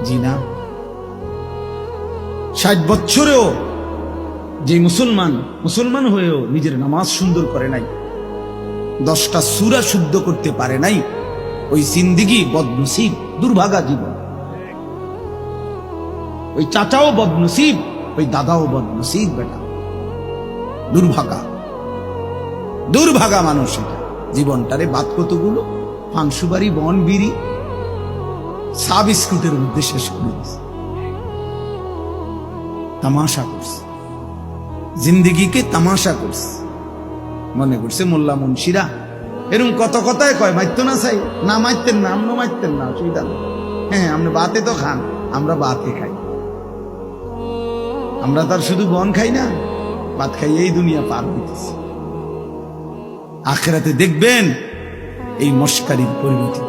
জি না। 60 বছরেও যে মুসলমান হয়েও নিজের নামাজ সুন্দর করে নাই, 10টা সূরা শুদ্ধ করতে পারে নাই, ওই জিন্দেগি বদনসিব, দুর্ভাগা জীবন। ওই চাচাও বদনসিব, ওই দাদাও বদনসিব। বেটা দুর্ভাগা মানুষ। এটা জীবনটারে বাদ কতগুলো পানসুবারি, বন বিড়ি, চা বিস্কুটের মধ্যে শেষ করে দিচ্ছে। তামাশা করছে, জিন্দিগিকে তামাশা করছে। মনে করছে মোল্লা মুন্সিরা এরকম কত কথায় কয়, মারতো না চাই না, মারতেন না, আমরা মারতেন না, অসুবিধা নেই। হ্যাঁ, আপনি বাতে তো খান, আমরা বাতে খাই। আমরা তার শুধু বন খাই না, ভাত খাই, এই দুনিয়া পার হইতেছি। আখিরাতে দেখবেন এই মস্কারির পরিণতি।